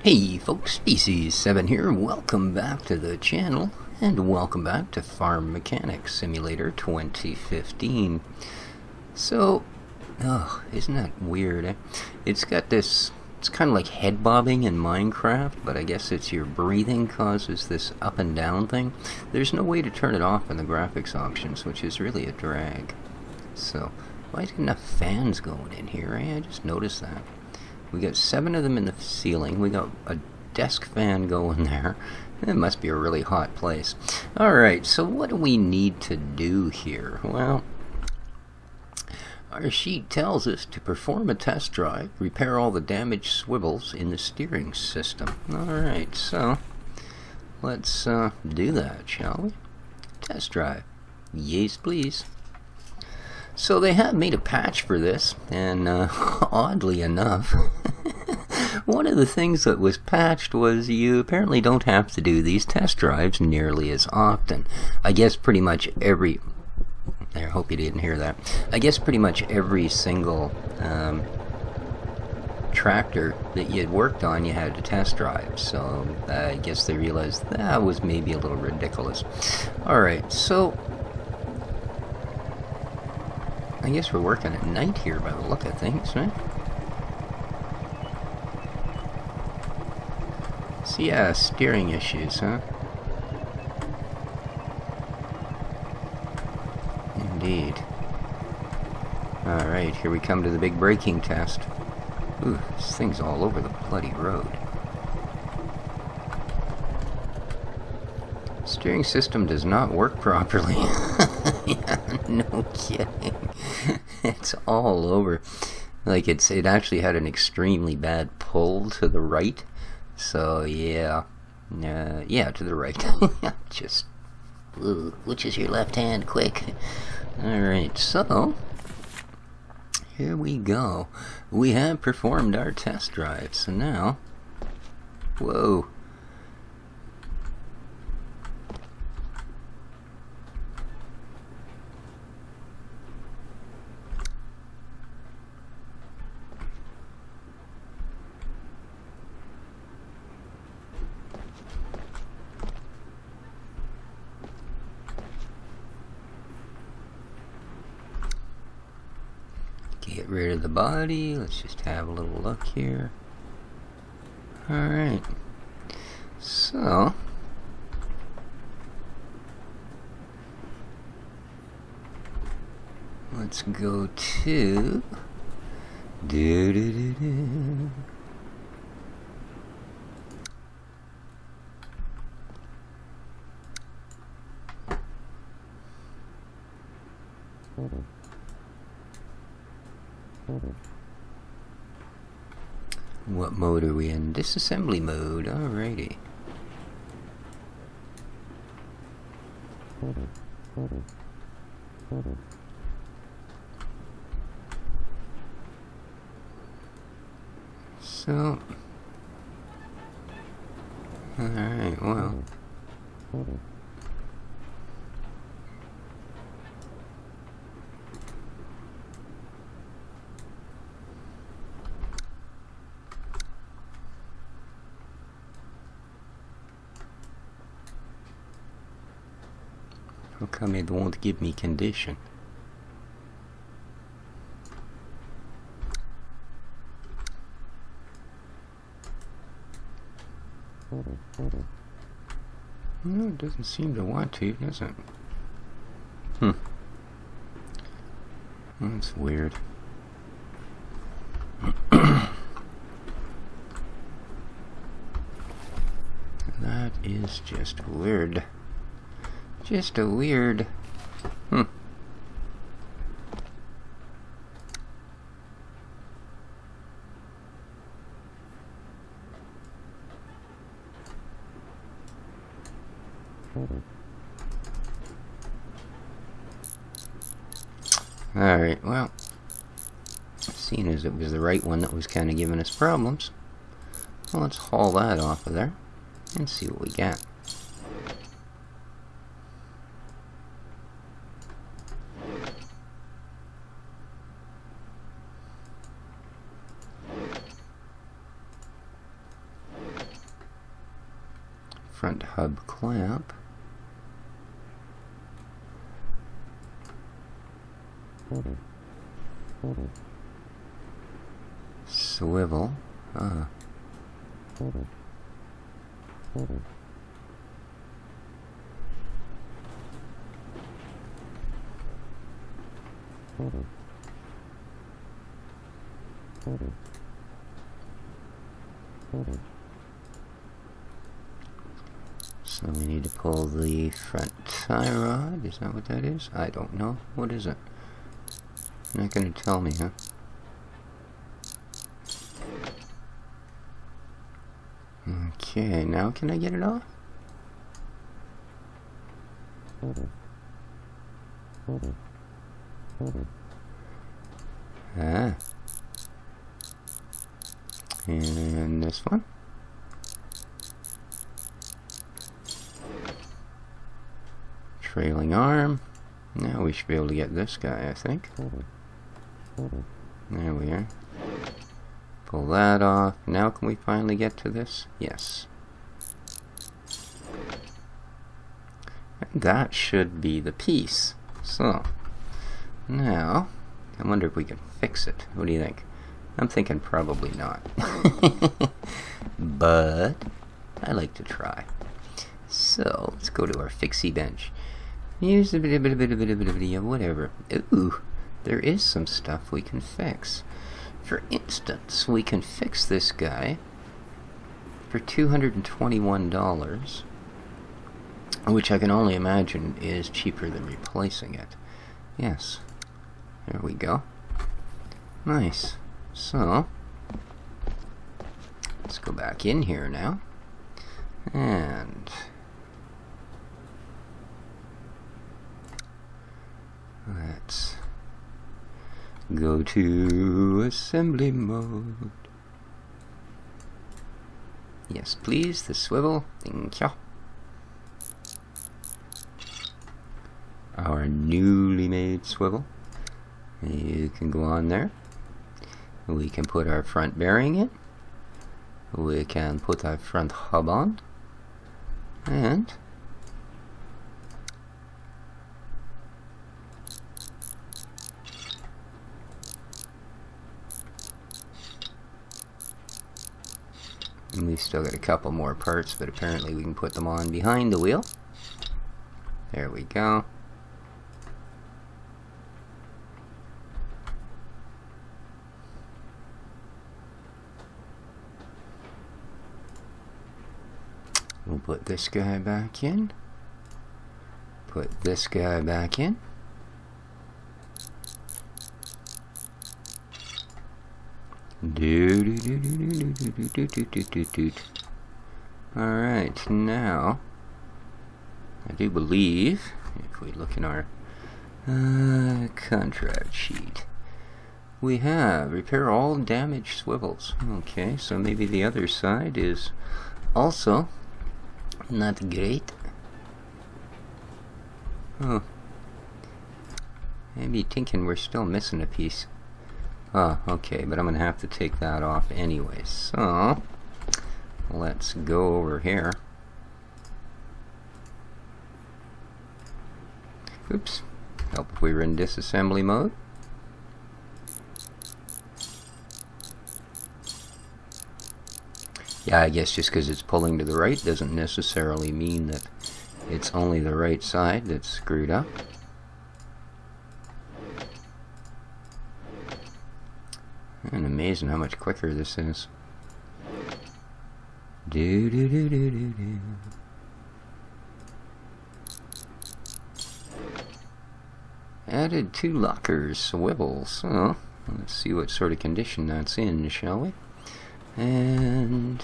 Hey folks, Species7 here, welcome back to the channel, and welcome back to Farm Mechanics Simulator 2015. So, isn't that weird, eh? It's got this, it's kind of like head bobbing in Minecraft, but I guess it's your breathing causes this up and down thing. There's no way to turn it off in the graphics options, which is really a drag. So, why is there enough fans going in here, eh? I just noticed that. We got 7 of them in the ceiling. We got a desk fan going there. It must be a really hot place. Alright, so what do we need to do here? Well, our sheet tells us to perform a test drive, repair all the damaged swivels in the steering system. Alright, so let's do that, shall we? Test drive. Yes, please. So they have made a patch for this, and oddly enough, one of the things that was patched was you apparently don't have to do these test drives nearly as often. I guess pretty much every... I hope you didn't hear that. I guess pretty much every single tractor that you had worked on you had to test drive. So I guess they realized that was maybe a little ridiculous. Alright, so... I guess we're working at night here by the look of things, right? So yeah, steering issues, huh? Indeed. Alright, here we come to the big braking test. Ooh, this thing's all over the bloody road. Steering system does not work properly. Yeah, no kidding. It's all over. Like it actually had an extremely bad pull to the right. So yeah, yeah, to the right. Just, which is your left hand, quick. All right, so here we go. We have performed our test drive. So now, whoa. Get rid of the body. Let's just have a little look here. Alright. So, let's go to what mode are we in? Disassembly mode, alrighty. So, alright, well. How come it won't give me condition? No, it doesn't seem to want to, does it? That's weird. That is just weird. Just a weird... Alright, well, seeing as it was the right one that was kind of giving us problems, well, let's haul that off of there and see what we got. front hub clamp. Swivel. So we need to pull the front tie rod. Is that what that is? I don't know. What is it? You're not going to tell me, huh? Okay, now can I get it off? Ah. And this one. Trailing arm. Now we should be able to get this guy, I think. There we are. Pull that off. Now can we finally get to this? Yes. And that should be the piece. So, now, I wonder if we can fix it. What do you think? I'm thinking probably not. But I like to try. So, let's go to our fixie bench. Here's a bit of whatever. Ooh, there is some stuff we can fix. For instance, we can fix this guy for $221, which I can only imagine is cheaper than replacing it. Yes, there we go. Nice. So, let's go back in here now, and let's go to assembly mode. Yes, please, the swivel. Thank you. Our newly made swivel. You can go on there. We can put our front bearing in. We can put our front hub on. And we've still got a couple more parts, but apparently we can put them on behind the wheel. There we go. We'll put this guy back in. Put this guy back in. Alright, now I do believe, if we look in our contract sheet, we have repair all damaged swivels. Okay, so maybe the other side is also not great. Oh, maybe thinking we're still missing a piece. Oh, okay, but I'm gonna have to take that off anyway. So let's go over here. Oops, help if we were in disassembly mode. Yeah, I guess just because it's pulling to the right doesn't necessarily mean that it's only the right side that's screwed up. And amazing how much quicker this is. Do do do do do do. Added 2 lockers, swivels. So let's see what sort of condition that's in, shall we? And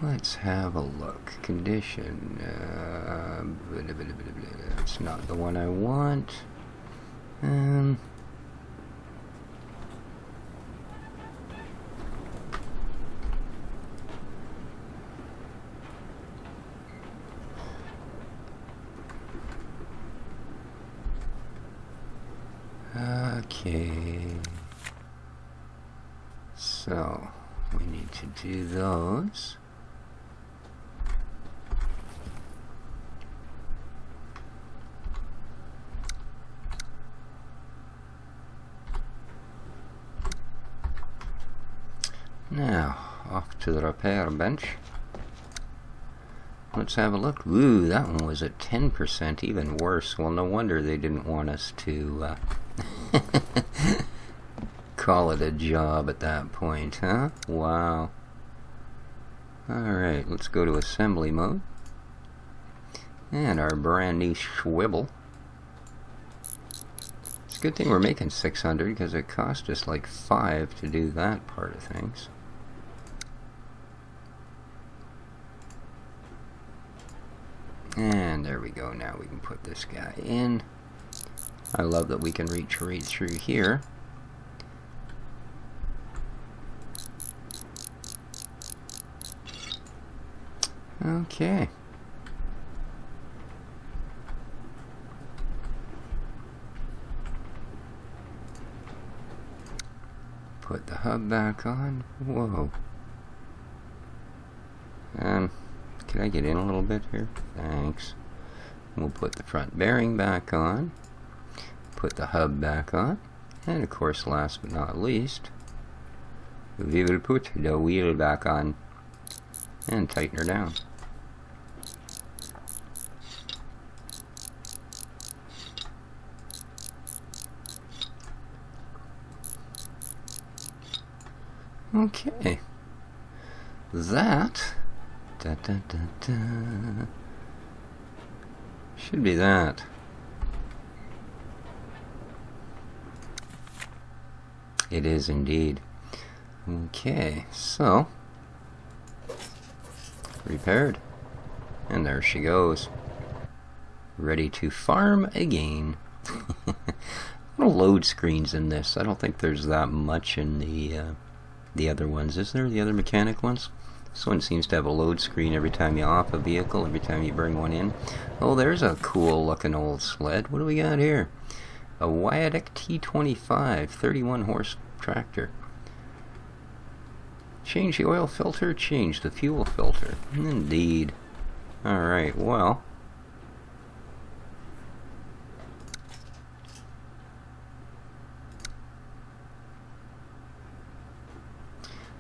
let's have a look. Condition. It's not the one I want. Okay. So we need to do those. to the repair bench. Let's have a look. Ooh, that one was at 10%, even worse. Well, no wonder they didn't want us to call it a job at that point, huh? Wow. Alright, let's go to assembly mode. And our brand new swivel. It's a good thing we're making 600 because it cost us like 5 to do that part of things. And there we go. Now we can put this guy in. I love that we can reach right through here. Okay. Put the hub back on. Whoa. Can I get in a little bit here? Thanks. We'll put the front bearing back on. Put the hub back on. And of course, last but not least, we will put the wheel back on and tighten her down. Okay. That should be that. It is indeed. Okay, so repaired. And there she goes. Ready to farm again. Little load screens in this. I don't think there's that much in the other ones. Is there, the other mechanic ones? This one seems to have a load screen every time you off a vehicle, every time you bring one in. Oh, there's a cool looking old sled. What do we got here? A Wyadek T25, 31 horse tractor. Change the oil filter, change the fuel filter. Indeed. Alright, well.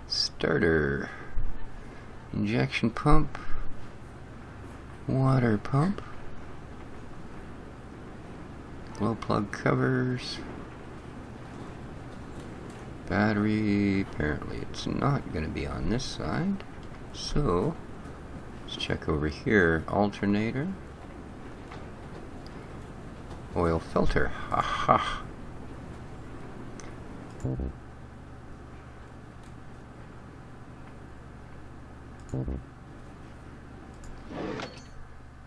Starter. Injection pump. Water pump. Glow plug covers. Battery. Apparently it's not going to be on this side. So, let's check over here. Alternator. Oil filter. Haha.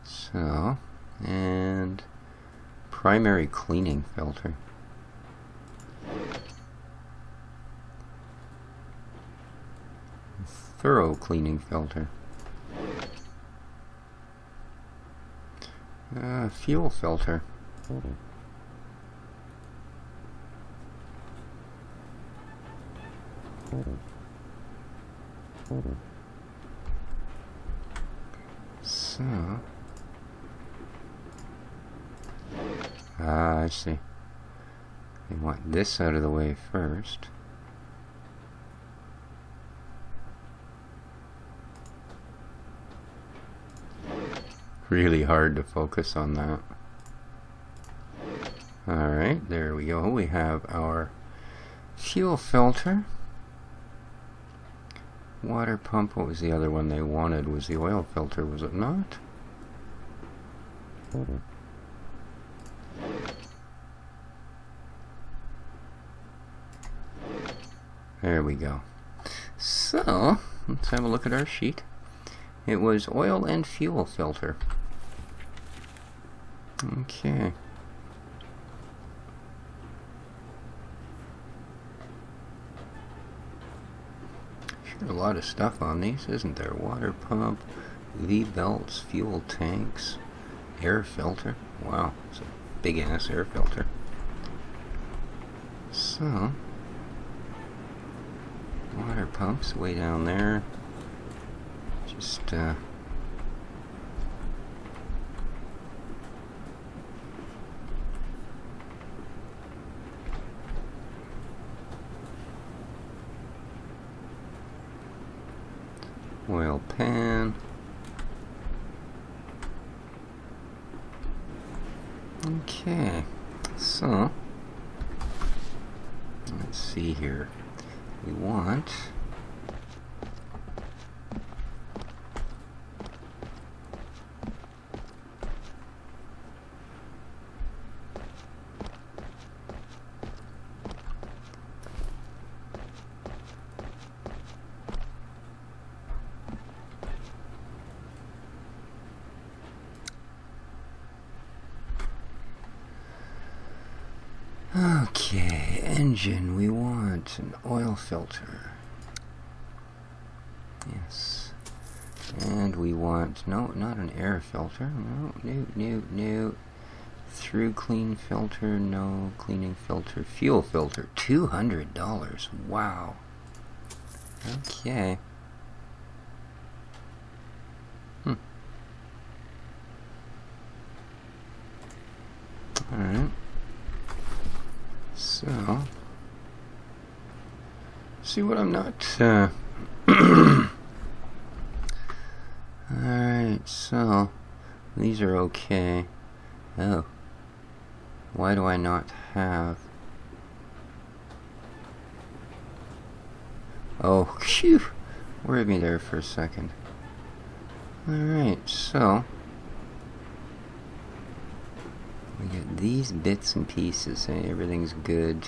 So, and primary cleaning filter. Thorough cleaning filter. Fuel filter. So, I see. We want this out of the way first. Really hard to focus on that. Alright, there we go. We have our fuel filter. Water pump. What was the other one they wanted? Was the oil filter, was it not? There we go. So, let's have a look at our sheet. It was oil and fuel filter. Okay. Sure, a lot of stuff on these, isn't there? Water pump, V-belts, fuel tanks, air filter. Wow, it's a big ass air filter. So, water pumps way down there. Just pan. Okay, so let's see here. We want okay, engine, we want an oil filter. Yes. And we want, no, not an air filter. No. Through clean filter, no. Cleaning filter, fuel filter, $200. Wow. Okay. Alright. So, see what I'm not, alright, so, these are okay. Oh, why do I not have, oh, phew, worried me there for a second. Alright, so, we get these bits and pieces, and everything's good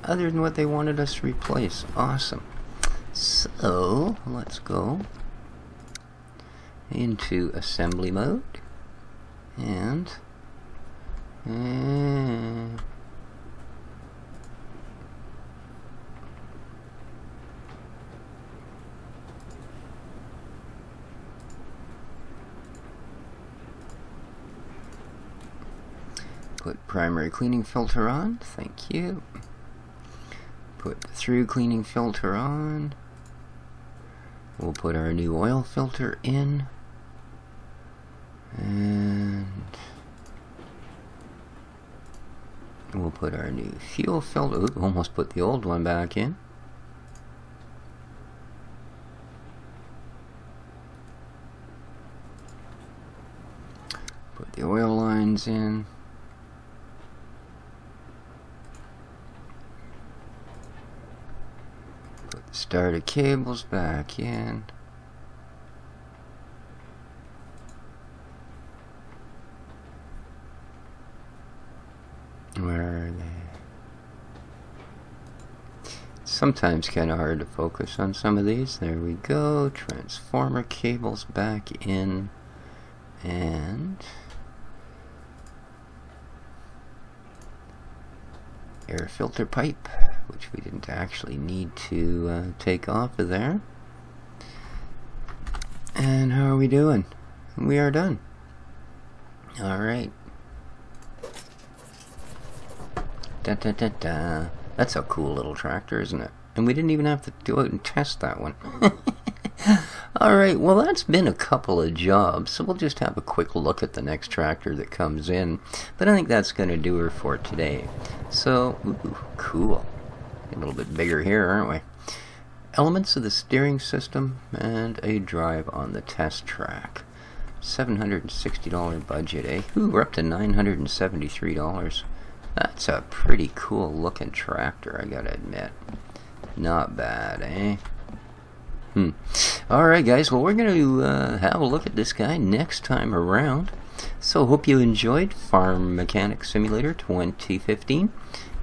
other than what they wanted us to replace. Awesome. So let's go into assembly mode and put primary cleaning filter on. Thank you. Put through cleaning filter on. We'll put our new oil filter in. And we'll put our new fuel filter. Ooh, almost put the old one back in. Put the oil lines in. Starter cables back in. Where are they? It's sometimes kind of hard to focus on some of these. There we go. Transformer cables back in. And air filter pipe, which we didn't actually need to take off of there. And how are we doing? We are done. Alright. Da da da da. That's a cool little tractor, isn't it? And we didn't even have to go out and test that one. Alright, well that's been a couple of jobs, so we'll just have a quick look at the next tractor that comes in. But I think that's going to do her for today. So, ooh, cool. A little bit bigger here, aren't we? Elements of the steering system and a drive on the test track. $760 budget, eh? Ooh, we're up to $973. That's a pretty cool looking tractor, I gotta admit. Not bad, eh? Alright guys, well we're going to have a look at this guy next time around. So hope you enjoyed Farm Mechanics Simulator 2015.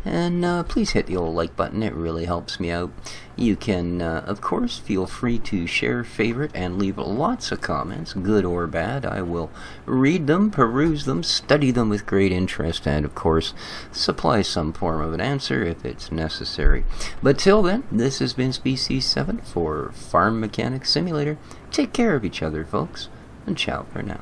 And please hit the old like button, it really helps me out. You can, of course, feel free to share, favorite, and leave lots of comments, good or bad. I will read them, peruse them, study them with great interest, and, of course, supply some form of an answer if it's necessary. But till then, this has been Species 7 for Farm Mechanics Simulator. Take care of each other, folks, and ciao for now.